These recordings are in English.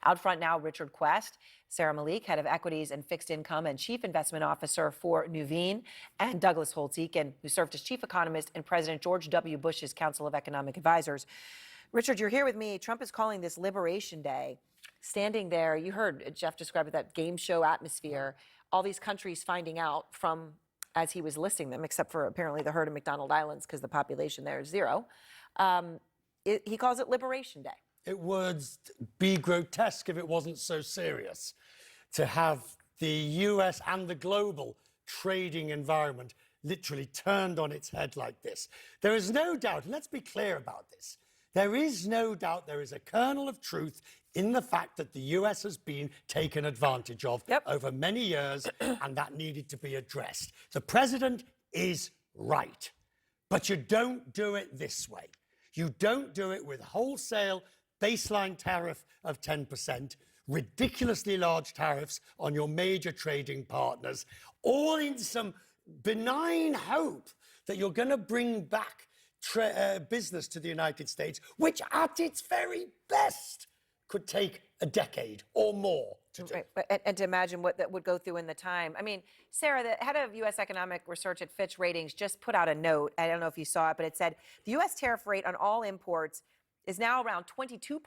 Out front now, Richard Quest, Sarah Malik, head of equities and fixed income and chief investment officer for Nuveen, and Douglas Holtz-Eakin, who served as chief economist in President George W. Bush's Council of Economic Advisors. Richard, you're here with me. Trump is calling this Liberation Day. Standing there, you heard Jeff describe it, that game show atmosphere, all these countries finding out from, as he was listing them, except for apparently the herd of McDonald Islands because the population there is zero. He calls it Liberation Day. It would be grotesque if it wasn't so serious to have the US and the global trading environment literally turned on its head like this. There is no doubt, and let's be clear about this, there is no doubt there is a kernel of truth in the fact that the US has been taken advantage of over many years, and that needed to be addressed. The president is right, but you don't do it this way. You don't do it with wholesale baseline tariff of 10%, ridiculously large tariffs on your major trading partners, all in some benign hope that you're going to bring back business to the United States, which at its very best could take a decade or more to do. Right. And to imagine what that would go through in the time. I mean, Sarah, the head of U.S. economic research at Fitch Ratings just put out a note. I don't know if you saw it, but it said the U.S. tariff rate on all imports is now around 22%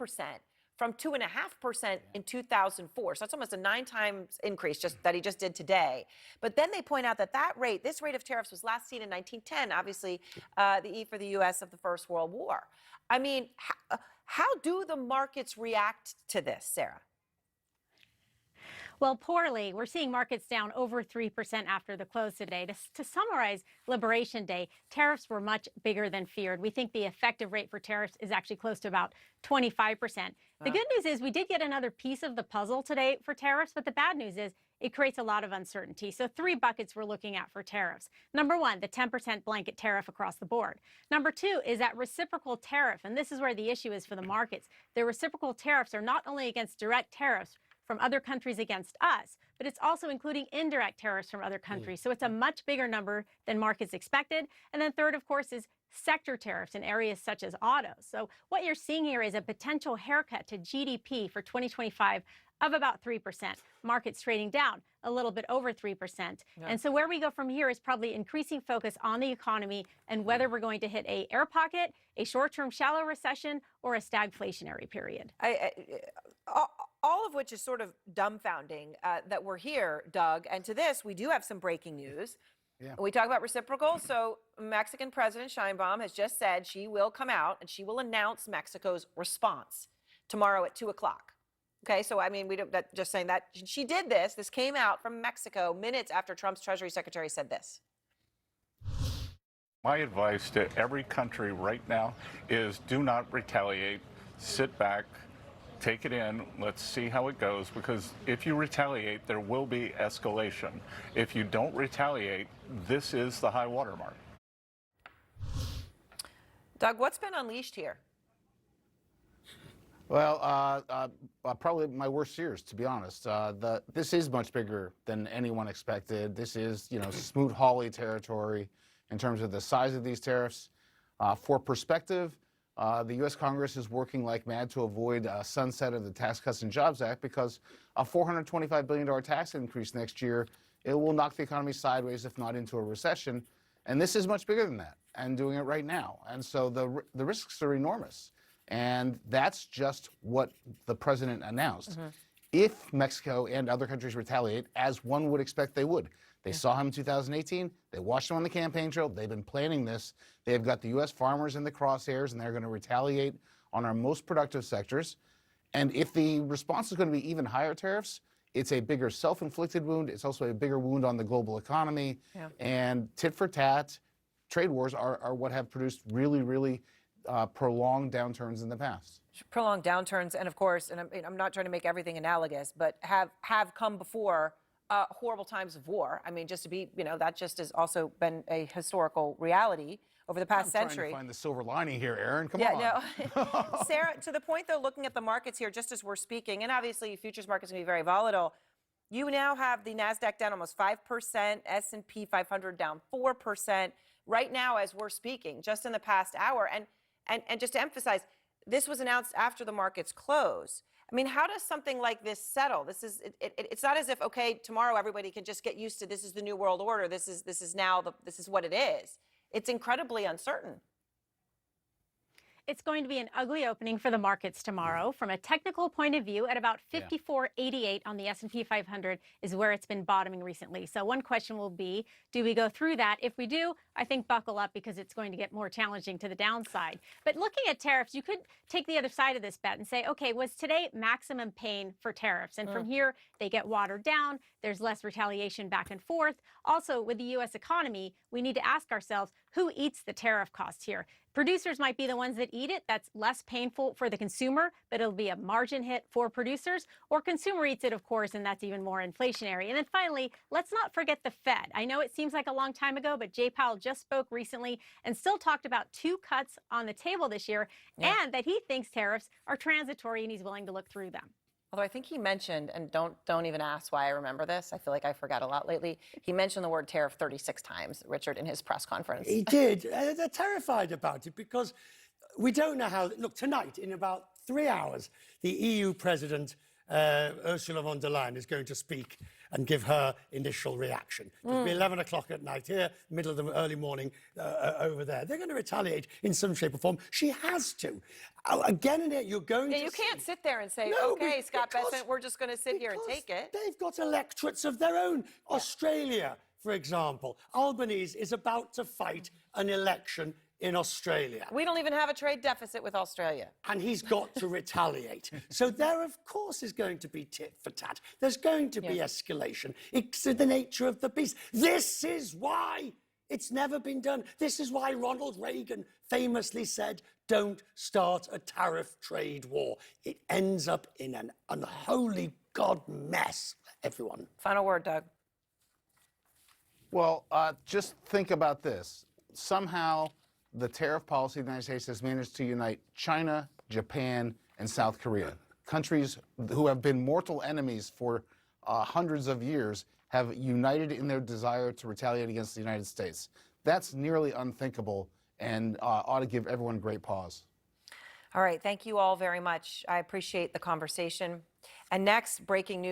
from 2.5% in 2004. So that's almost a 9 times increase that he just did today. But then they point out that this rate of tariffs was last seen in 1910, obviously the E for the U.S. of the First World War. I mean, how do the markets react to this, Sarah? Well, poorly. We're seeing markets down over 3% after the close today. To summarize Liberation Day, tariffs were much bigger than feared. We think the effective rate for tariffs is actually close to about 25%. The good news is we did get another piece of the puzzle today for tariffs, but the bad news is it creates a lot of uncertainty. So 3 buckets we're looking at for tariffs. Number 1, the 10% blanket tariff across the board. Number 2 is that reciprocal tariff, and this is where the issue is for the markets. The reciprocal tariffs are not only against direct tariffs from other countries against us, but it's also including indirect tariffs from other countries. So it's a much bigger number than markets expected. And then third, of course, is sector tariffs in areas such as autos. So what you're seeing here is a potential haircut to GDP for 2025 of about 3%. Markets trading down a little bit over 3%. And so where we go from here is probably increasing focus on the economy and whether we're going to hit a air pocket, a short-term shallow recession, or a stagflationary period. All of which is sort of dumbfounding that we're here, Doug. And to this, we do have some breaking news. We talk about reciprocal. So Mexican President Sheinbaum has just said she will come out and she will announce Mexico's response tomorrow at 2 o'clock. Okay, so I mean, just saying that she did this. This came out from Mexico minutes after Trump's Treasury Secretary said this. My advice to every country right now is do not retaliate. Sit back. Take it in, let's see how it goes, because if you retaliate, there will be escalation. If you don't retaliate, this is the high water mark. Doug, what's been unleashed here? Well, probably my worst fears, to be honest. This is much bigger than anyone expected. This is, Smoot-Hawley territory in terms of the size of these tariffs. For perspective, the U.S. Congress is working like mad to avoid a sunset of the Tax Cuts and Jobs Act because a $425 billion tax increase next year, it will knock the economy sideways, if not into a recession. And this is much bigger than that, and doing it right now. And so the risks are enormous. And that's just what the president announced. If Mexico and other countries retaliate, as one would expect they would. They saw him in 2018. They watched him on the campaign trail. They've been planning this. They've got the U.S. farmers in the crosshairs, and they're going to retaliate on our most productive sectors. And if the response is going to be even higher tariffs, it's a bigger self-inflicted wound. It's also a bigger wound on the global economy. And tit for tat, trade wars are what have produced really, really prolonged downturns in the past. Prolonged downturns, and of course, and I'm not trying to make everything analogous, but have come before horrible times of war. I mean, just to be, that just has also been a historical reality over the past century. I'm trying to find the silver lining here, Aaron. Come on. No. Sarah, to the point, though, looking at the markets here, just as we're speaking, and obviously futures markets can be very volatile, you now have the NASDAQ down almost 5%, S&P 500 down 4%, right now as we're speaking, just in the past hour. And just to emphasize, this was announced after the markets close. I mean, how does something like this settle? It's not as if, okay, tomorrow everybody can just get used to this is the new world order. This is what it is. It's incredibly uncertain. It's going to be an ugly opening for the markets tomorrow. From a technical point of view, at about 54.88 on the S&P 500 is where it's been bottoming recently. So one question will be, do we go through that? If we do, I think buckle up because it's going to get more challenging to the downside. But looking at tariffs, you could take the other side of this bet and say, okay, was today maximum pain for tariffs? And from here, they get watered down. There's less retaliation back and forth. Also, with the U.S. economy, we need to ask ourselves, who eats the tariff costs here? Producers might be the ones that eat it. That's less painful for the consumer, but it'll be a margin hit for producers. Or consumer eats it, of course, and that's even more inflationary. And then finally, let's not forget the Fed. I know it seems like a long time ago, but Jay Powell just spoke recently and still talked about 2 cuts on the table this year, and that he thinks tariffs are transitory and he's willing to look through them. Although I think he mentioned, and don't even ask why I remember this. I feel like I forgot a lot lately. He mentioned the word tariff 36 times, Richard, in his press conference. He did. They're terrified about it because we don't know how. Look, tonight, in about 3 hours, the EU president, Ursula von der Leyen, is going to speak and give her initial reaction. It'll be 11 o'clock at night here, middle of the early morning over there. They're going to retaliate in some shape or form. She has to. Again and again, you're going to you can't sit there and say, No, okay, Scott because- Bessent, we're just going to sit here and take it. They've got electorates of their own. Australia, for example. Albanese is about to fight an election in Australia. We don't even have a trade deficit with Australia. And he's got to retaliate. So there, of course, is going to be tit for tat. There's going to be escalation. It's the nature of the beast. This is why it's never been done. This is why Ronald Reagan famously said, don't start a tariff trade war. It ends up in an unholy God mess, everyone. Final word, Doug. Well, just think about this. Somehow, the tariff policy of the United States has managed to unite China, Japan, and South Korea. Countries who have been mortal enemies for hundreds of years have united in their desire to retaliate against the United States. That's nearly unthinkable and ought to give everyone great pause. All right. Thank you all very much. I appreciate the conversation. And next, breaking news.